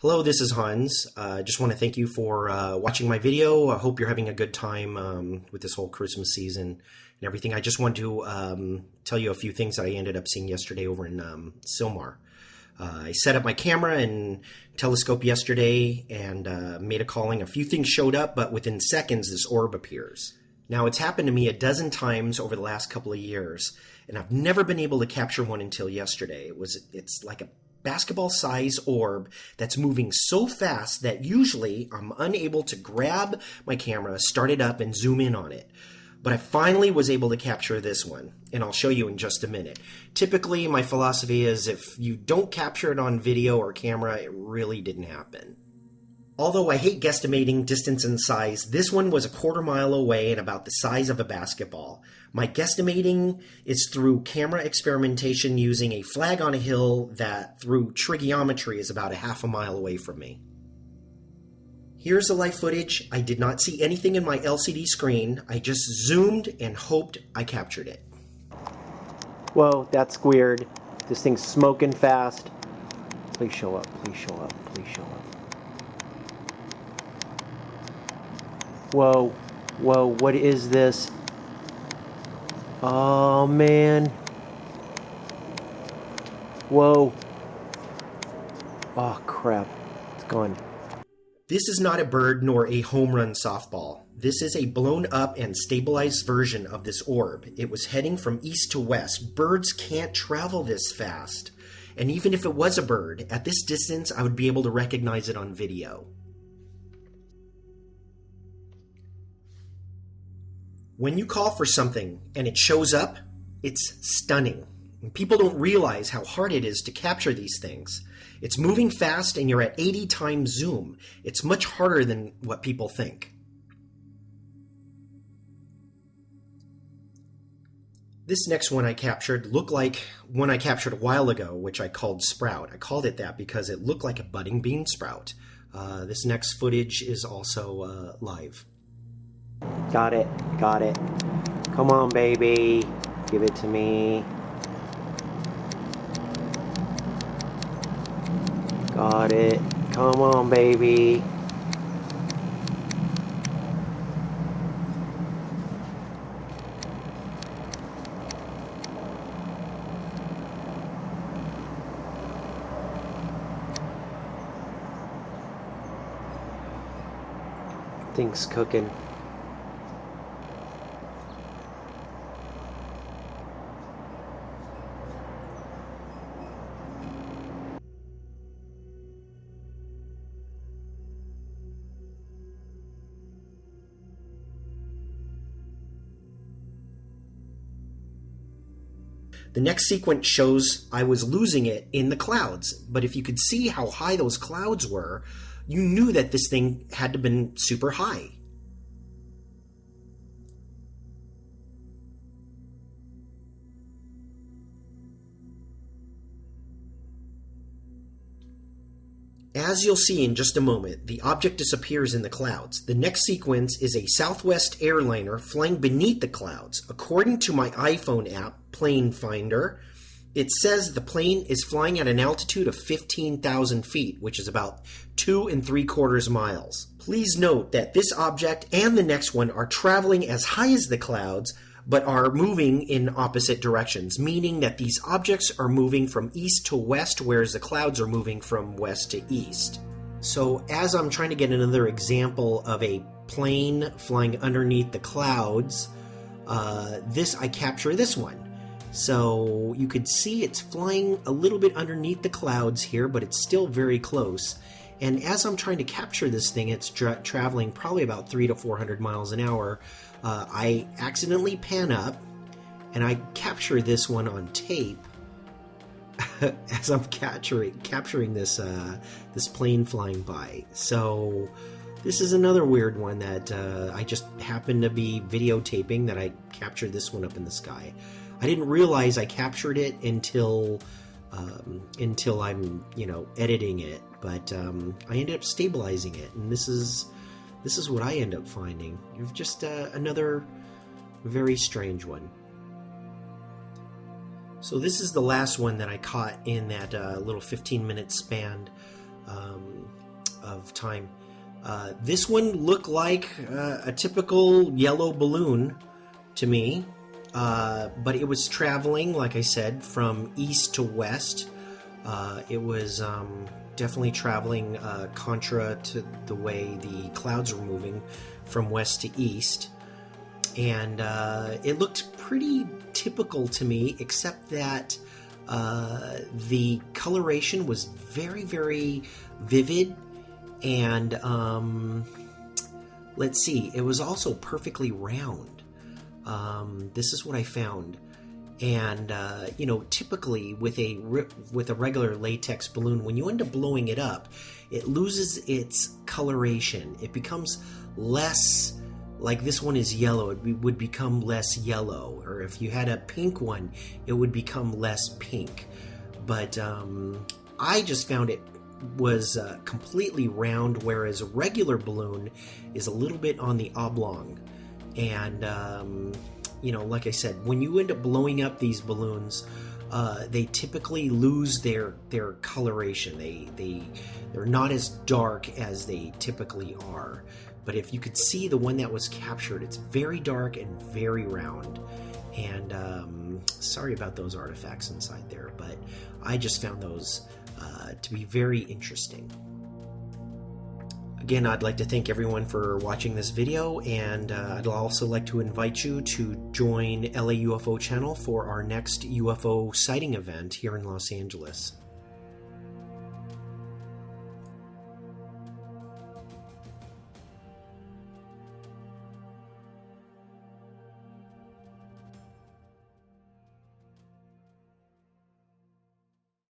Hello, this is Hans. Just want to thank you for watching my video. I hope you're having a good time with this whole Christmas season and everything. I just want to tell you a few things that I ended up seeing yesterday over in Sylmar. I set up my camera and telescope yesterday and made a calling. A few things showed up, but within seconds this orb appears. Now, it's happened to me a dozen times over the last couple of years, and I've never been able to capture one until yesterday. It's like a basketball-size orb that's moving so fast that usually I'm unable to grab my camera, start it up, and zoom in on it. But I finally was able to capture this one, and I'll show you in just a minute. Typically, my philosophy is if you don't capture it on video or camera, it really didn't happen. Although I hate guesstimating distance and size, this one was a quarter-mile away and about the size of a basketball. My guesstimating is through camera experimentation using a flag on a hill that, through trigonometry, is about a half a mile away from me. Here's the live footage. I did not see anything in my LCD screen. I just zoomed and hoped I captured it. Whoa, that's weird. This thing's smoking fast. Please show up, please show up, please show up. Whoa, whoa, what is this? Oh, man. Whoa. Oh, crap. It's gone. This is not a bird nor a home run softball. This is a blown up and stabilized version of this orb. It was heading from east to west. Birds can't travel this fast. And even if it was a bird, at this distance, I would be able to recognize it on video. When you call for something and it shows up, it's stunning. And people don't realize how hard it is to capture these things. It's moving fast and you're at 80 times zoom. It's much harder than what people think. This next one I captured looked like one I captured a while ago, which I called Sprout. I called it that because it looked like a budding bean sprout. This next footage is also live. Got it, got it. Come on, baby. Give it to me. Got it. Come on, baby. Thing's cooking. The next sequence shows I was losing it in the clouds, but if you could see how high those clouds were, you knew that this thing had to have been super high. As you'll see in just a moment, the object disappears in the clouds. The next sequence is a Southwest airliner flying beneath the clouds. According to my iPhone app, Plane Finder, it says the plane is flying at an altitude of 15,000 feet, which is about 2 3/4 miles. Please note that this object and the next one are traveling as high as the clouds, but are moving in opposite directions, meaning that these objects are moving from east to west, whereas the clouds are moving from west to east. So as I'm trying to get another example of a plane flying underneath the clouds, I capture this one. So you could see it's flying a little bit underneath the clouds here, but it's still very close. And as I'm trying to capture this thing, it's traveling probably about 300 to 400 miles an hour. I accidentally pan up, and I capture this one on tape as I'm capturing this this plane flying by. So this is another weird one that I just happened to be videotaping that I captured this one up in the sky. I didn't realize I captured it until I'm editing it, but I ended up stabilizing it, and this is what I end up finding. You've just another very strange one. So this is the last one that I caught in that little 15-minute span. of time. This one looked like a typical yellow balloon to me, but it was traveling, like I said, from east to west. It was definitely traveling contra to the way the clouds were moving from west to east. And it looked pretty typical to me, except that the coloration was very, very vivid. And let's see, it was also perfectly round. This is what I found. And you know, typically with a regular latex balloon, when you end up blowing it up, it loses its coloration. It becomes less, like this one is yellow, it would become less yellow. Or if you had a pink one, it would become less pink. But I just found it was completely round, whereas a regular balloon is a little bit on the oblong. And you know, like I said, when you end up blowing up these balloons, they typically lose their coloration. They're not as dark as they typically are. But if you could see the one that was captured, it's very dark and very round. And sorry about those artifacts inside there, but I just found those to be very interesting. Again, I'd like to thank everyone for watching this video, and I'd also like to invite you to join LA UFO Channel for our next UFO sighting event here in Los Angeles.